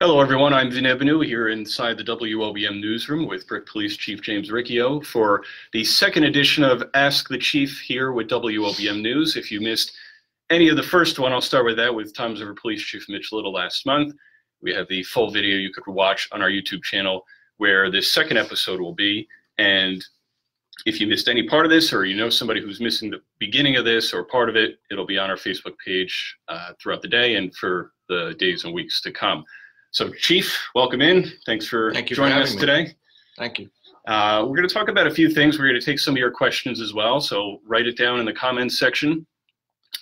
Hello everyone, I'm Vin Ebenu here inside the WOBM newsroom with Bric Police Chief James Riccio for the second edition of Ask the Chief here with WOBM News. If you missed any of the first one, I'll start with that with Tom's River Police Chief Mitch Little last month. We have the full video you could watch on our YouTube channel where this second episode will be. And if you missed any part of this, or you know somebody who's missing the beginning of this or part of it, it'll be on our Facebook page throughout the day and for the days and weeks to come. So, Chief, welcome in. Thanks for joining us today. Thank you. We're going to talk about a few things. We're going to take some of your questions as well. So write it down in the comments section.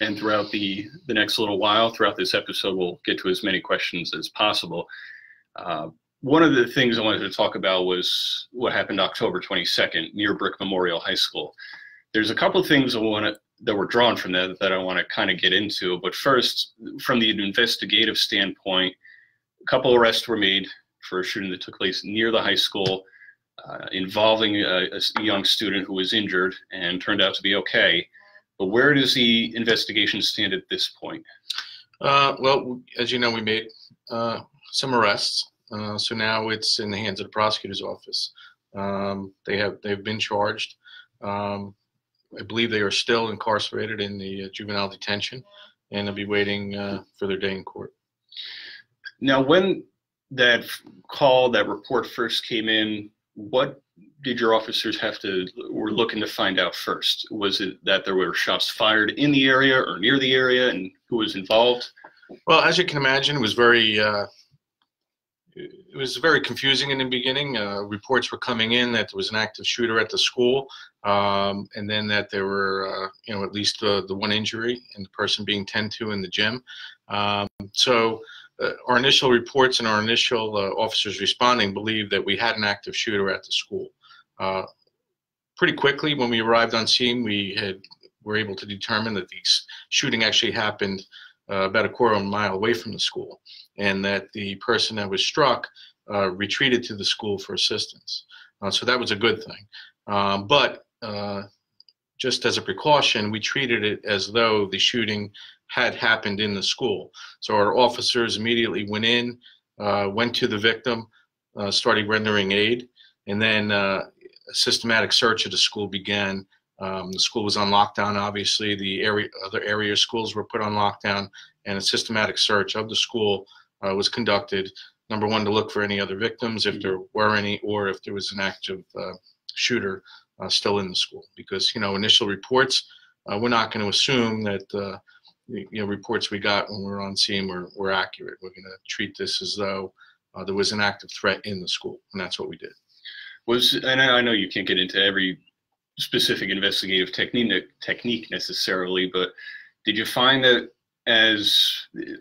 And throughout the next little while, throughout this episode, we'll get to as many questions as possible. One of the things I wanted to talk about was what happened October 22nd near Bric Memorial High School. There's a couple of things that were drawn from that I want to kind of get into. But first, from the investigative standpoint, a couple arrests were made for a shooting that took place near the high school involving a young student who was injured and turned out to be okay. But where does the investigation stand at this point? Well, as you know, we made some arrests. So now it's in the hands of the prosecutor's office. They've been charged. I believe they are still incarcerated in the juvenile detention, and they'll be waiting for their day in court. Now, when that report first came in, what did your officers were looking to find out first? Was it that there were shots fired in the area or near the area, and who was involved? Well, as you can imagine, it was very confusing in the beginning. Reports were coming in that there was an active shooter at the school, and then that there were, at least the one injury and the person being tended to in the gym. Our initial reports and our initial officers responding believed that we had an active shooter at the school. Pretty quickly, when we arrived on scene, we were able to determine that the shooting actually happened about a quarter of a mile away from the school, and that the person that was struck retreated to the school for assistance. So that was a good thing. But just as a precaution, we treated it as though the shooting had happened in the school. So our officers immediately went in, went to the victim, started rendering aid, and then a systematic search of the school began. The school was on lockdown, obviously. The other area schools were put on lockdown, and a systematic search of the school was conducted. Number one, to look for any other victims, if there were any, or if there was an active shooter still in the school. Because, initial reports, we're not going to assume that reports we got when we were on scene were accurate. We're going to treat this as though there was an active threat in the school, and that's what we did. And I know you can't get into every specific investigative technique necessarily, but did you find that as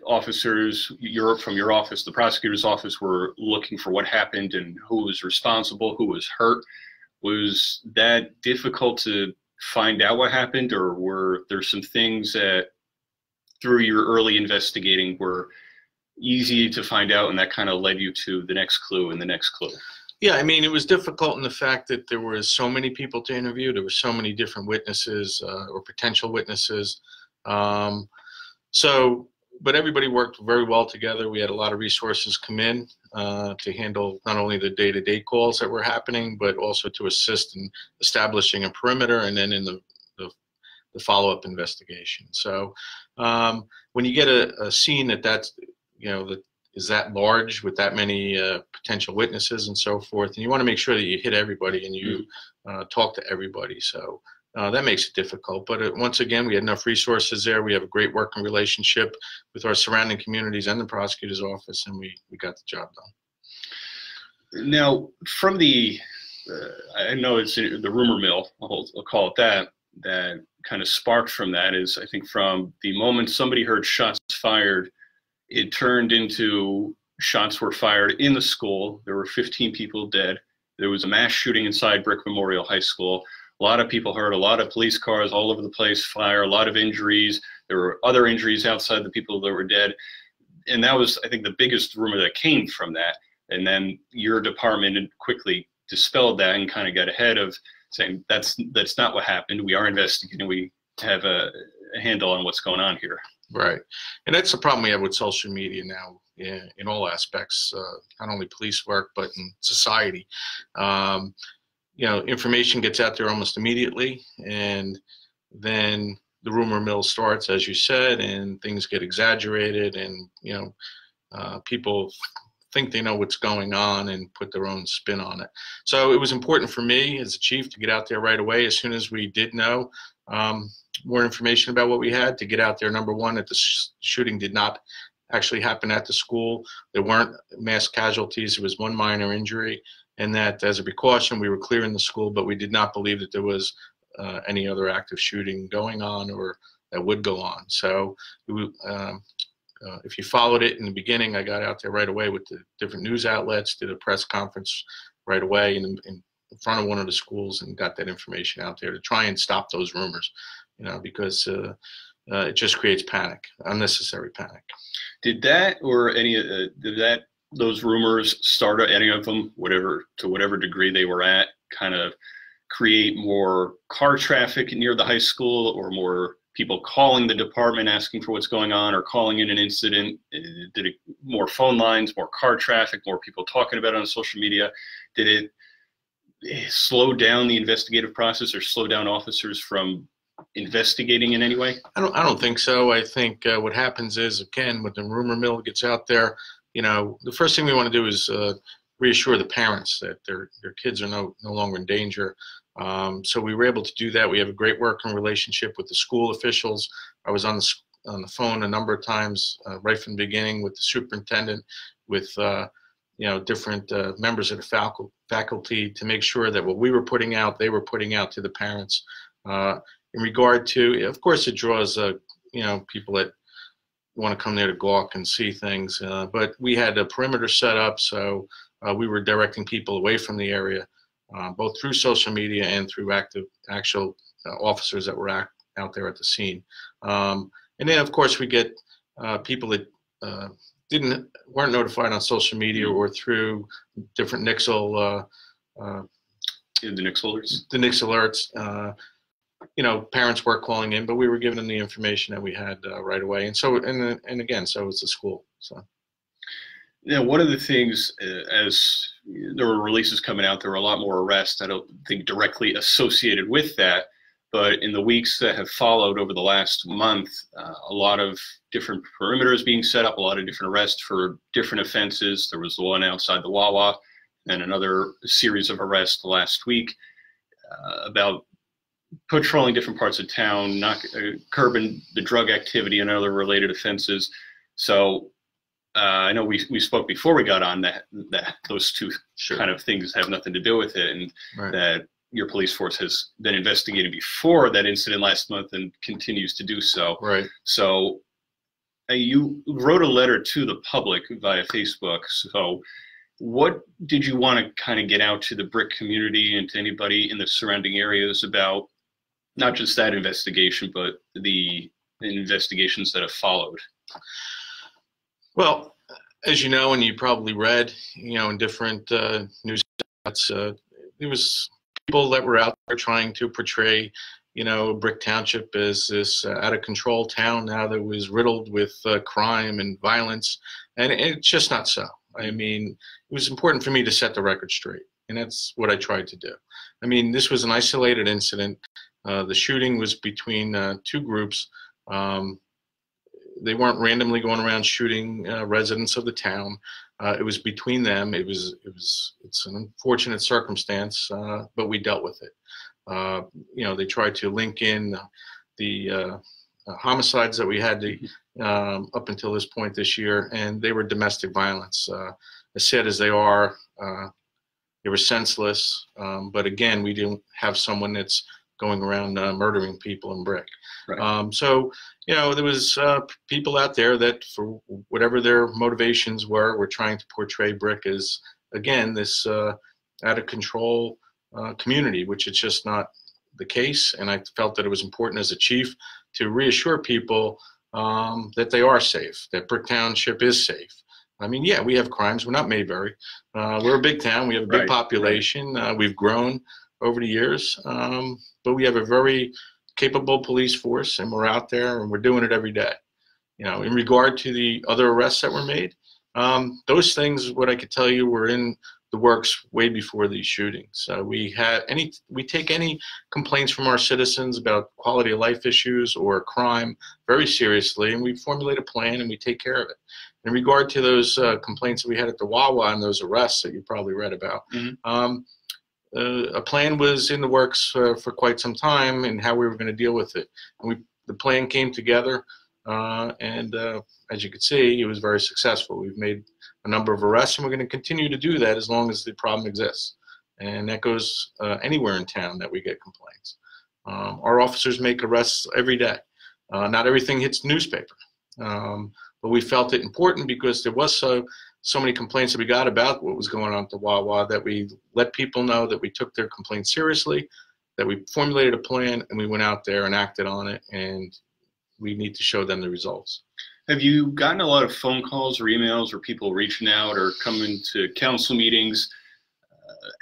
officers, from your office, the prosecutor's office, were looking for what happened and who was responsible, who was hurt, was that difficult to find out what happened, or were there some things that through your early investigating were easy to find out and that kind of led you to the next clue and the next clue? Yeah, I mean, it was difficult in the fact that there were so many people to interview. There were so many different witnesses or potential witnesses. But everybody worked very well together. We had a lot of resources come in to handle not only the day-to-day calls that were happening, but also to assist in establishing a perimeter and then in the follow-up investigation. So when you get a scene that is that large with that many potential witnesses and so forth, and you want to make sure that you hit everybody and you talk to everybody. So that makes it difficult. But once again, we had enough resources there. We have a great working relationship with our surrounding communities and the prosecutor's office, and we got the job done. Now, from the, I know it's the rumor mill, I'll call it that kind of sparked from that is, I think, from the moment somebody heard shots fired, it turned into shots were fired in the school. There were 15 people dead. There was a mass shooting inside Bric Memorial High School. A lot of people hurt, a lot of police cars all over the place, fire, a lot of injuries. There were other injuries outside the people that were dead. And that was, I think, the biggest rumor that came from that. And then your department quickly dispelled that and kind of got ahead of saying, that's not what happened. We are investigating. We have a handle on what's going on here. Right. And that's the problem we have with social media now. in all aspects, not only police work, but in society. Information gets out there almost immediately, and then the rumor mill starts, as you said, and things get exaggerated, and people think they know what's going on and put their own spin on it. So it was important for me as a chief to get out there right away as soon as we did know more information about what we had, to get out there. Number one, that the shooting did not actually happen at the school. There weren't mass casualties. It was one minor injury, and that as a precaution, we were clearing the school, but we did not believe that there was any other active shooting going on or that would go on. So if you followed it in the beginning, I got out there right away with the different news outlets, did a press conference right away in front of one of the schools, and got that information out there to try and stop those rumors, because it just creates panic, unnecessary panic. Did that or those rumors start, any of them, to whatever degree they were at, kind of create more car traffic near the high school, or more people calling the department asking for what's going on, or calling in an incident? Did it more phone lines, more car traffic, more people talking about it on social media? Did it slow down the investigative process or slow down officers from investigating in any way? I don't think so. I think what happens is, again, when the rumor mill gets out there, the first thing we want to do is reassure the parents that their kids are no longer in danger. So we were able to do that. We have a great working relationship with the school officials. I was on the phone a number of times right from the beginning with the superintendent, with different members of the faculty, to make sure that what we were putting out, they were putting out to the parents. In regard to, of course, it draws people that want to come there to gawk and see things, but we had a perimeter set up, so we were directing people away from the area, both through social media and through actual officers that were out there at the scene. And then, of course, we get people that weren't notified on social media or through different NICSL, the NICSL alerts. Parents were calling in, but we were giving them the information that we had right away. And so, and again, so was the school. So. Now, one of the things, as there were releases coming out, there were a lot more arrests. I don't think directly associated with that, but in the weeks that have followed over the last month, a lot of different perimeters being set up, a lot of different arrests for different offenses. There was the one outside the Wawa, and another series of arrests last week about patrolling different parts of town, curbing the drug activity and other related offenses. So I know we spoke before we got on that those two kind of things have nothing to do with it, and that your police force has been investigating before that incident last month and continues to do so. Right. So you wrote a letter to the public via Facebook. So what did you want to kind of get out to the Bric community and to anybody in the surrounding areas about not just that investigation, but the investigations that have followed? Well, as you know, and you probably read, in different news outlets, there was people that were out there trying to portray, Bric Township as this out of control town now that was riddled with crime and violence, and it's just not so. I mean, it was important for me to set the record straight, and that's what I tried to do. I mean, this was an isolated incident. The shooting was between two groups. They weren't randomly going around shooting residents of the town. It was between them. It's an unfortunate circumstance, but we dealt with it. They tried to link in the homicides that we had up until this point this year, and they were domestic violence. As sad as they are, they were senseless. But again, we didn't have someone that's going around murdering people in Bric. Right. So, there was people out there that, for whatever their motivations were trying to portray Bric as, again, this out of control community, which it's just not the case. And I felt that it was important as a chief to reassure people that they are safe, that Bric Township is safe. I mean, yeah, we have crimes. We're not Mayberry. We're a big town. We have a big population. We've grown over the years, but we have a very capable police force, and we're out there and we're doing it every day. In regard to the other arrests that were made, Those things, what I could tell you, were in the works way before these shootings. We take any complaints from our citizens about quality of life issues or crime very seriously, and we formulate a plan and we take care of it. In regard to those complaints that we had at the Wawa and those arrests that you probably read about, a plan was in the works for quite some time and how we were going to deal with it. And the plan came together, and as you can see, it was very successful. We've made a number of arrests, and we're going to continue to do that as long as the problem exists. And that goes anywhere in town that we get complaints. Our officers make arrests every day. Not everything hits the newspaper, but we felt it important because there was so many complaints that we got about what was going on at the Wawa that we let people know that we took their complaints seriously, that we formulated a plan, and we went out there and acted on it, and we need to show them the results. Have you gotten a lot of phone calls or emails or people reaching out or coming to council meetings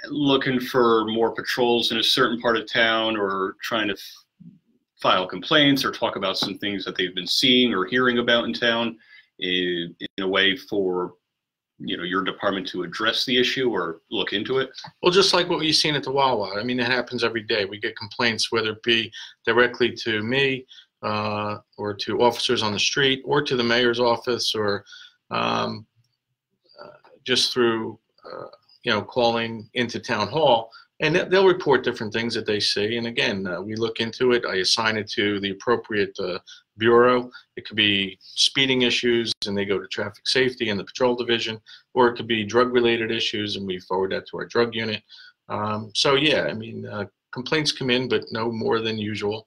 looking for more patrols in a certain part of town, or trying to file complaints or talk about some things that they've been seeing or hearing about in town in a way for your department to address the issue or look into it? Well, just like what we've seen at the Wawa. I mean, it happens every day. We get complaints, whether it be directly to me, or to officers on the street, or to the mayor's office, or just through calling into town hall, and they'll report different things that they see. And again, we look into it. I assign it to the appropriate bureau. It could be speeding issues, and they go to traffic safety and the patrol division, or it could be drug-related issues, and we forward that to our drug unit. So yeah, I mean, complaints come in, but no more than usual.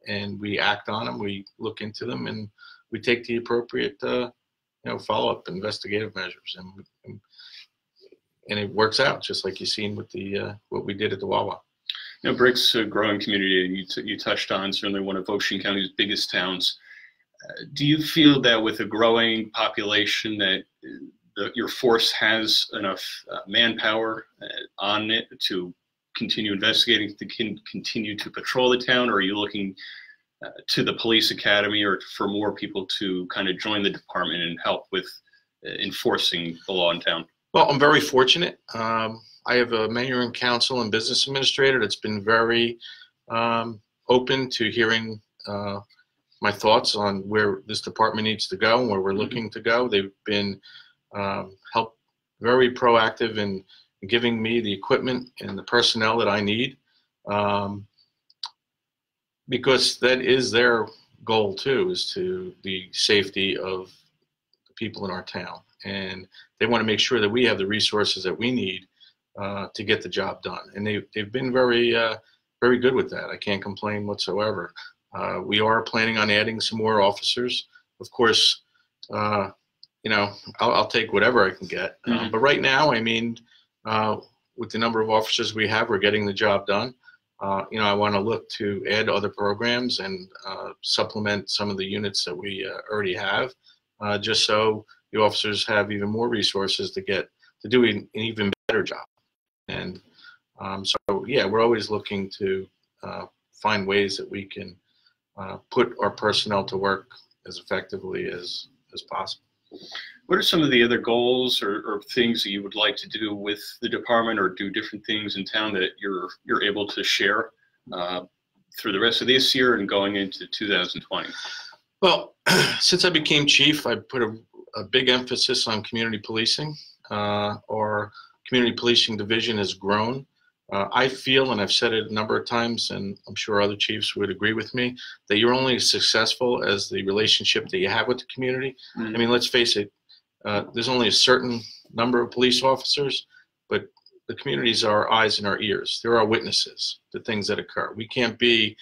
And we act on them, we look into them, and we take the appropriate follow-up investigative measures, and it works out, just like you've seen with the what we did at the Wawa. Bric's a growing community, and you touched on certainly one of Ocean County's biggest towns. Do you feel that with a growing population that your force has enough manpower on it to continue investigating, to continue to patrol the town, or are you looking to the police academy or for more people to kind of join the department and help with enforcing the law in town? Well, I'm very fortunate. I have a mayor and council and business administrator that's been very open to hearing my thoughts on where this department needs to go and where we're looking to go. They've been very proactive in giving me the equipment and the personnel that I need, because that is their goal too, is to the safety of the people in our town. And they want to make sure that we have the resources that we need to get the job done. And they've been very good with that. I can't complain whatsoever. We are planning on adding some more officers. Of course, I'll take whatever I can get. But right now, I mean, with the number of officers we have, we're getting the job done. I want to look to add other programs and supplement some of the units that we already have, just so the officers have even more resources to do an even better job. And so, yeah, we're always looking to find ways that we can put our personnel to work as effectively as possible. What are some of the other goals or things that you would like to do with the department, or do different things in town that you're able to share through the rest of this year and going into 2020? Well, since I became chief, I put a big emphasis on community policing. Our community policing division has grown. I feel, and I've said it a number of times, and I'm sure other chiefs would agree with me, that you're only as successful as the relationship that you have with the community. I mean, let's face it, there's only a certain number of police officers, but the communities are our eyes and our ears. They're our witnesses to things that occur. We can't be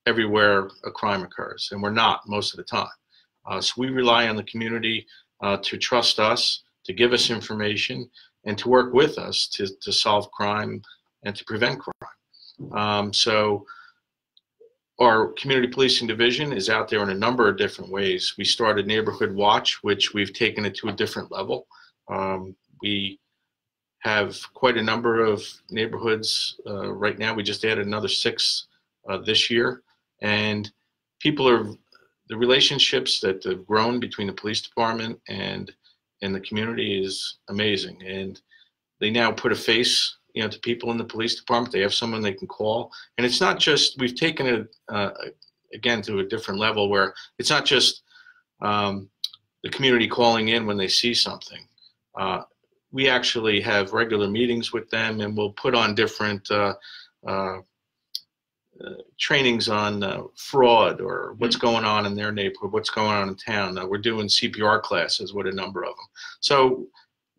everywhere a crime occurs, and we're not most of the time. So we rely on the community to trust us, to give us information, and to work with us to solve crime and to prevent crime. So our community policing division is out there in a number of different ways. We started Neighborhood Watch, which we've taken it to a different level. We have quite a number of neighborhoods right now. We just added another 6 this year, and people the relationships that have grown between the police department and the community is amazing. And they now put a face, to people in the police department. They have someone they can call. And it's not just, we've taken it, again, to a different level where it's not just the community calling in when they see something. We actually have regular meetings with them, and we'll put on different trainings on fraud or what's going on in their neighborhood, what's going on in town. We're doing CPR classes with a number of them. So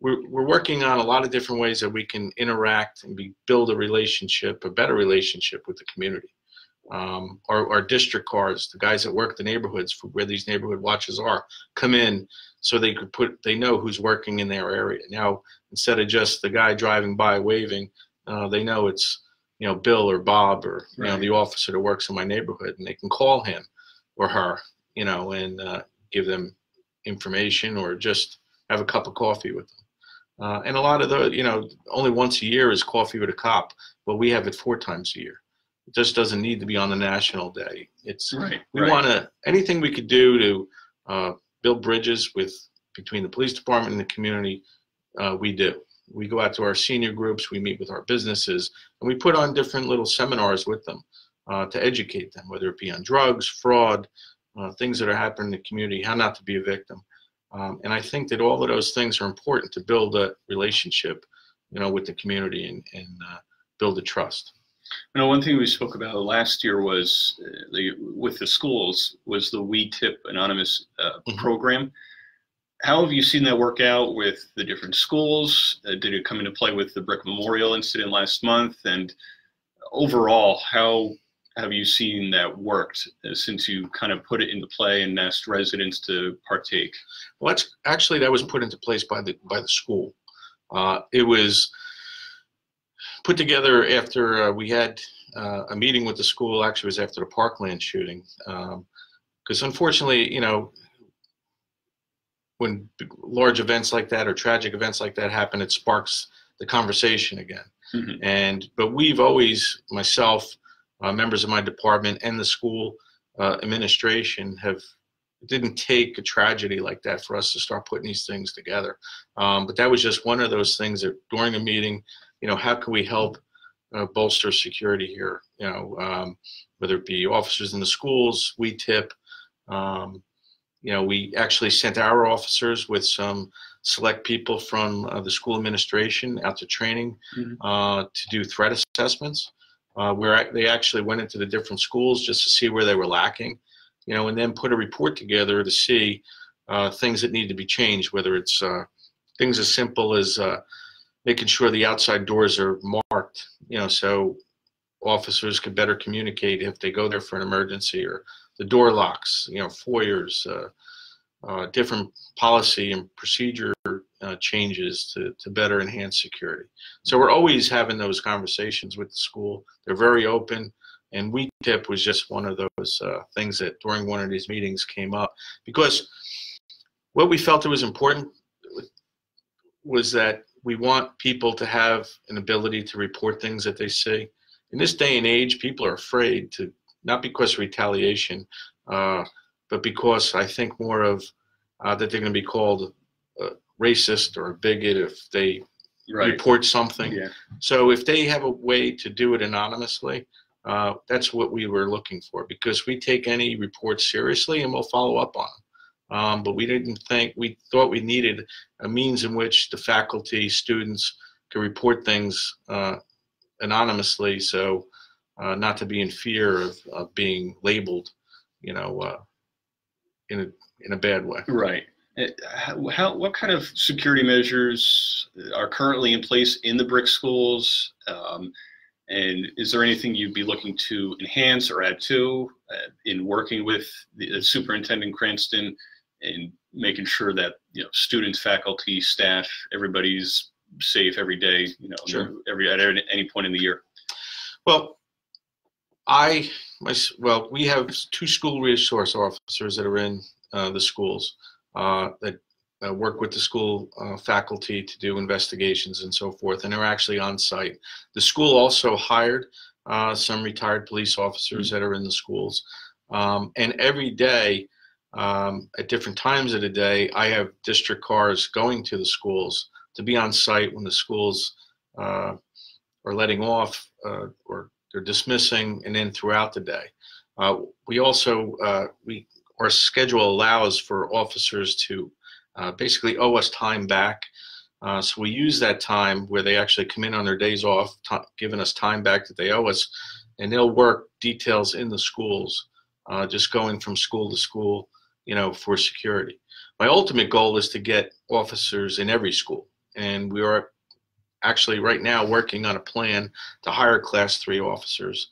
we're working on a lot of different ways that we can interact and build a relationship, a better relationship with the community. Our district cars, the guys that work the neighborhoods for where these neighborhood watches are, come in so they know who's working in their area. Now, instead of just the guy driving by waving, they know it's, Bill or Bob or, the officer that works in my neighborhood, and they can call him or her, and give them information or just have a cup of coffee with them. And a lot of the, only once a year is coffee with a cop. Well, we have it 4 times a year. It just doesn't need to be on the national day. It's we want to, anything we could do to build bridges between the police department and the community, we do. We go out to our senior groups, we meet with our businesses, and we put on different little seminars with them to educate them, whether it be on drugs, fraud, things that are happening in the community, how not to be a victim. And I think that all of those things are important to build a relationship, with the community and build a trust. One thing we spoke about last year was with the schools was the We Tip Anonymous program. How have you seen that work out with the different schools? Did it come into play with the Bric Memorial incident last month? And overall, how have you seen that worked since you kind of put it into play and asked residents to partake? Well, that was put into place by the school. It was put together after we had a meeting with the school. Actually, it was after the Parkland shooting, because unfortunately, when large events like that or tragic events like that happen, it sparks the conversation again. But we've always, myself, members of my department, and the school administration didn't take a tragedy like that for us to start putting these things together. But that was just one of those things that during a meeting, how can we help bolster security here? Whether it be officers in the schools, we tip. We actually sent our officers with some select people from the school administration out to training to do threat assessments, where they actually went into the different schools just to see where they were lacking, and then put a report together to see things that need to be changed, whether it's things as simple as making sure the outside doors are marked, so officers could better communicate if they go there for an emergency, or the door locks, foyers, different policy and procedure changes to better enhance security. So we're always having those conversations with the school. They're very open, and We Tip was just one of those things that during one of these meetings came up, because what we felt it was important was that we want people to have an ability to report things that they see. In this day and age, people are afraid to, not because of retaliation, but because I think more of that they're going to be called racist or a bigot if they report something. So if they have a way to do it anonymously, that's what we were looking for, because we take any report seriously and we'll follow up on them. But we thought we needed a means in which the faculty, students could report things anonymously, so not to be in fear of being labeled, in a bad way. Right. What kind of security measures are currently in place in the Bric schools? And is there anything you'd be looking to enhance or add to in working with the Superintendent Cranston and making sure that students, faculty, staff, everybody's safe every day, at any point in the year? Well, we have 2 school resource officers that are in the schools that work with the school faculty to do investigations and so forth, and they're actually on site. The school also hired some retired police officers that are in the schools, and every day At different times of the day, I have district cars going to the schools to be on site when the schools are letting off or they're dismissing, and then throughout the day. We also, our schedule allows for officers to basically owe us time back. So we use that time where they actually come in on their days off, giving us time back that they owe us, and they'll work details in the schools, just going from school to school, for security. My ultimate goal is to get officers in every school, and we are actually right now working on a plan to hire Class 3 officers,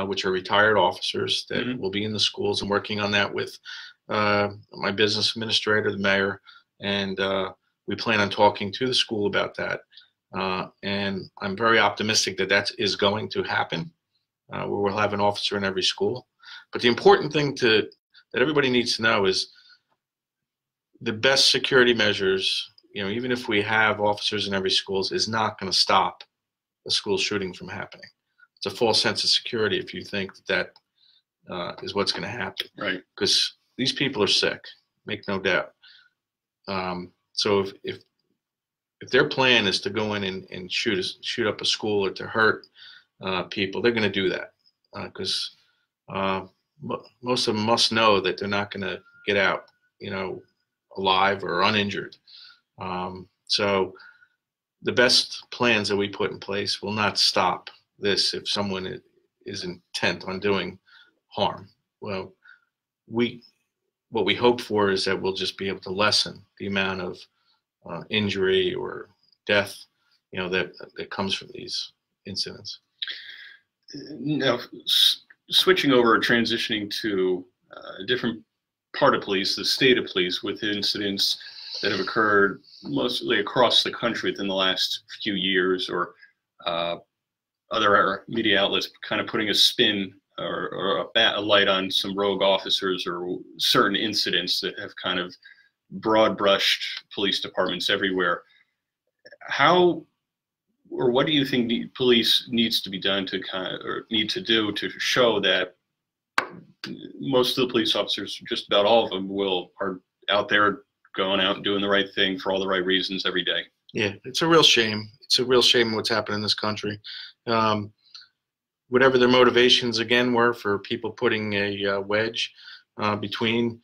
which are retired officers that will be in the schools, and working on that with my business administrator, the mayor, and we plan on talking to the school about that. And I'm very optimistic that that is going to happen, where we'll have an officer in every school. But the important thing that everybody needs to know is the best security measures, even if we have officers in every schools, is not going to stop a school shooting from happening. It's a false sense of security if you think that is what's going to happen. Right. Because these people are sick, make no doubt. So if their plan is to go in and shoot up a school or to hurt people, they're going to do that because most of them must know that they're not going to get out, alive or uninjured. So the best plans that we put in place will not stop this if someone is intent on doing harm. Well, what we hope for is that we'll just be able to lessen the amount of injury or death, that comes from these incidents. Now, switching over, transitioning to a different part of police, the state of police, with incidents that have occurred mostly across the country within the last few years, or other media outlets kind of putting a spin or a light on some rogue officers or certain incidents that have kind of broad brushed police departments everywhere. How, or what do you think police needs to be done to need to do to show that most of the police officers, just about all of them, are out there going out and doing the right thing for all the right reasons every day? Yeah, it's a real shame. It's a real shame what's happened in this country. Whatever their motivations again were for people putting a wedge between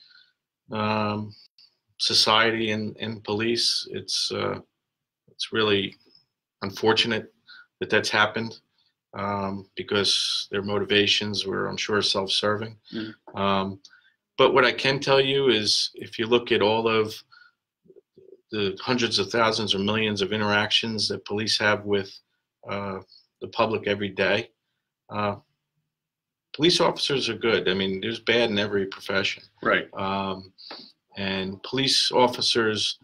society and police, it's really unfortunate that that's happened, because their motivations were, I'm sure, self-serving. But what I can tell you is, if you look at all of the hundreds of thousands or millions of interactions that police have with the public every day, police officers are good. I mean, there's bad in every profession. Right. And police officers,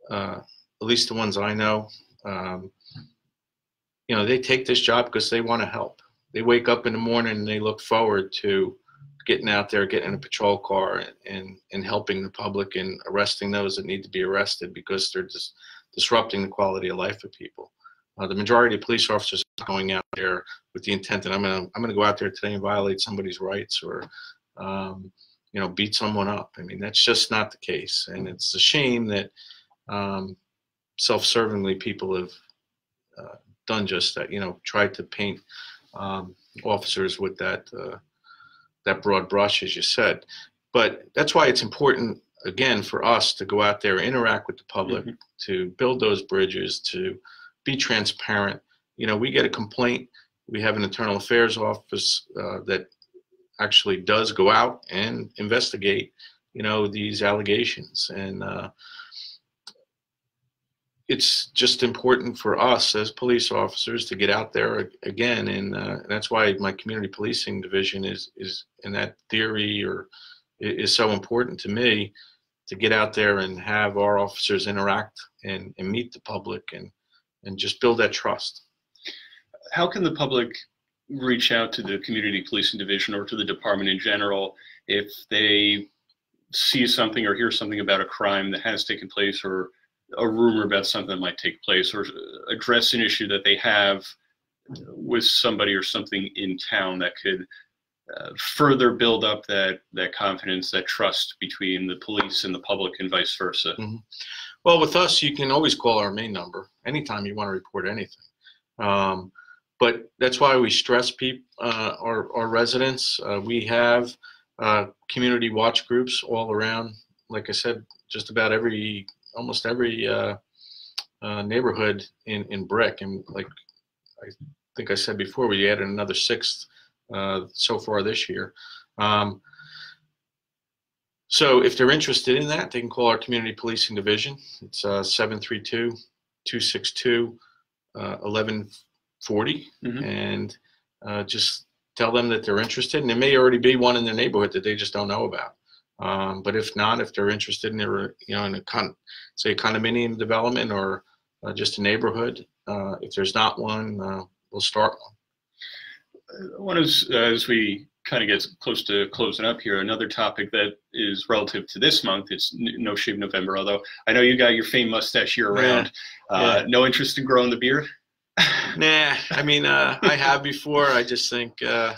at least the ones I know, they take this job because they want to help. They wake up in the morning and they look forward to getting out there, getting in a patrol car and helping the public and arresting those that need to be arrested, because they're just disrupting the quality of life of people. The majority of police officers are going out there with the intent that I'm gonna go out there today and violate somebody's rights or beat someone up. I mean, that's just not the case, and it's a shame that self-servingly people have done just that. Tried to paint officers with that broad brush, as you said. But that's why it's important, again, for us to go out there, interact with the public, to build those bridges, to be transparent. We get a complaint. We have an internal affairs office that actually does go out and investigate, these allegations. And it's just important for us as police officers to get out there again. And that's why my community policing division is in that theory, or is so important to me, to get out there and have our officers interact and meet the public and just build that trust. How can the public reach out to the community policing division or to the department in general if they see something or hear something about a crime that has taken place, or a rumor about something that might take place, or address an issue that they have with somebody or something in town that could further build up that confidence, that trust between the police and the public, and vice versa? Mm-hmm. Well, with us, you can always call our main number anytime you want to report anything. But that's why we stress our residents. We have community watch groups all around. Like I said, just about almost every neighborhood in Bric, and like I think I said before, we added another 6 so far this year. So if they're interested in that, they can call our community policing division. It's 732-262-1140, and just tell them that they're interested. And there may already be one in their neighborhood that they just don't know about. But if not, if they're interested in their, in a say a condominium development or just a neighborhood, if there's not one, we'll start one. As we kind of get close to closing up here, another topic that is relative to this month, it's No Shave November, although I know you got your famed mustache year round. Yeah. No interest in growing the beard? Nah, I mean, I have before. I just think in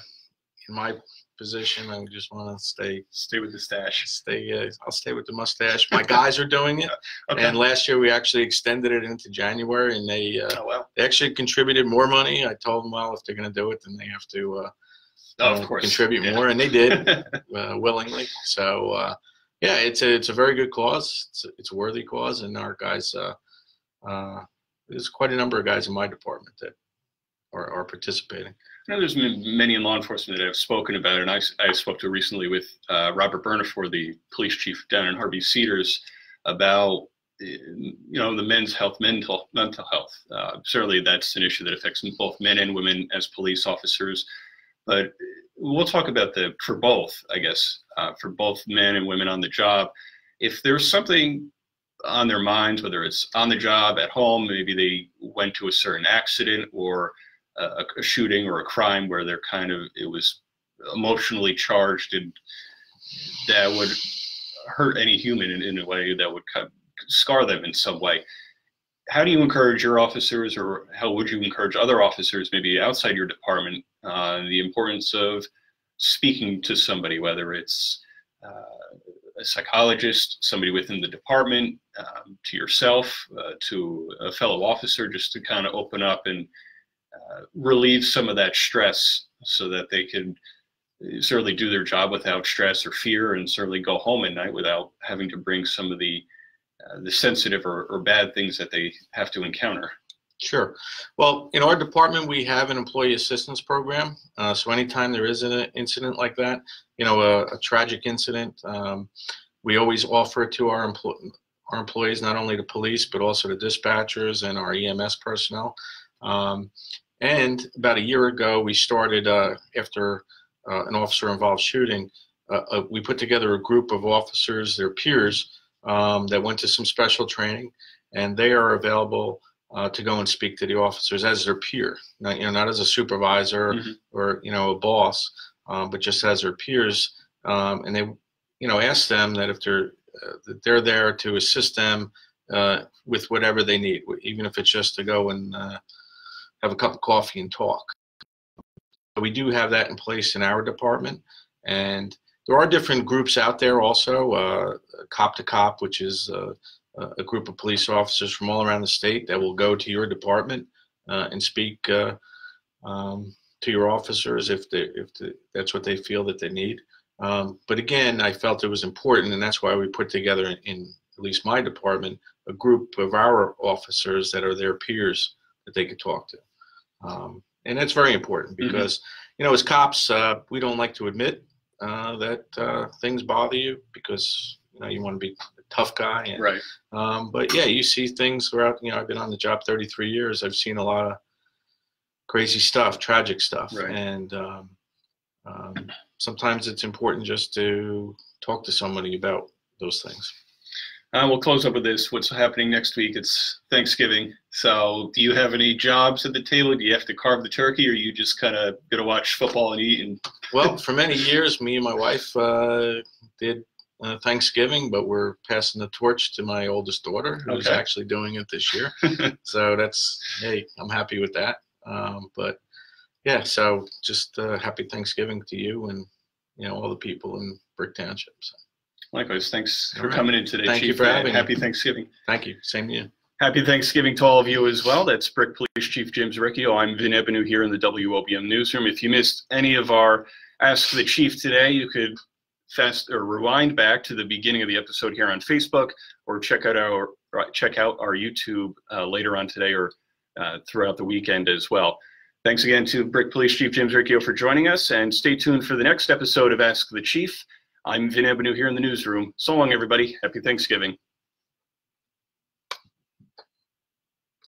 my position, I just want to stay with the stash. I'll stay with the mustache. My guys are doing it. Okay. And last year we actually extended it into January, and they actually contributed more money. I told them, well, if they're going to do it, then they have to of course contribute more, and they did willingly. So yeah, it's a very good cause. It's a worthy cause, and our guys, there's quite a number of guys in my department that are participating. I know there's many in law enforcement that have spoken about it, and I spoke to recently with Robert Bernafort, the police chief down in Harvey Cedars, about the men's health, mental health. Certainly that's an issue that affects both men and women as police officers, but we'll talk about for both, I guess, for both men and women on the job. If there's something on their minds, whether it's on the job, at home, maybe they went to a certain accident or a shooting or a crime where it was emotionally charged, and that would hurt any human in a way that would kind of scar them in some way. How do you encourage your officers, or how would you encourage other officers, maybe outside your department, the importance of speaking to somebody, whether it's a psychologist, somebody within the department, to yourself, to a fellow officer, just to kind of open up and relieve some of that stress so that they can certainly do their job without stress or fear, and certainly go home at night without having to bring some of the sensitive or bad things that they have to encounter? Sure. Well, in our department, we have an employee assistance program. So anytime there is an incident like that, a tragic incident, we always offer it to our employees, not only the police, but also the dispatchers and our EMS personnel. And about a year ago, we started, after an officer-involved shooting, we put together a group of officers, their peers, that went to some special training, and they are available to go and speak to the officers as their peer, not as a supervisor or a boss, but just as their peers, and they ask them that if they're there to assist them with whatever they need, even if it's just to go and have a cup of coffee and talk. We do have that in place in our department, and there are different groups out there also, Cop to Cop, which is a group of police officers from all around the state that will go to your department and speak to your officers if that's what they feel that they need. But again, I felt it was important, and that's why we put together in at least my department a group of our officers that are their peers that they could talk to. And that's very important because, as cops, we don't like to admit that things bother you because, you want to be a tough guy. And, right. But yeah, you see things throughout, I've been on the job 33 years. I've seen a lot of crazy stuff, tragic stuff. Right. And sometimes it's important just to talk to somebody about those things. We'll close up with this. What's happening next week? It's Thanksgiving. So do you have any jobs at the table? Do you have to carve the turkey, or are you just kind of going to watch football and eat? Well, for many years, me and my wife did Thanksgiving, but we're passing the torch to my oldest daughter, who's actually doing it this year. So hey, I'm happy with that. But Yeah, so just happy Thanksgiving to you and all the people in Bric Township. So. Likewise, thanks for coming in today, Thank Chief. you for having me. Happy Thanksgiving. Thank you. Same to you. Happy Thanksgiving to all of you as well. That's Bric Police Chief James Riccio. I'm Vin Ebenu here in the WOBM newsroom. If you missed any of our Ask the Chief today, you could rewind back to the beginning of the episode here on Facebook, or check out our YouTube later on today or throughout the weekend as well. Thanks again to Bric Police Chief James Riccio for joining us, and stay tuned for the next episode of Ask the Chief. I'm Vin Ebenu here in the newsroom. So long, everybody. Happy Thanksgiving.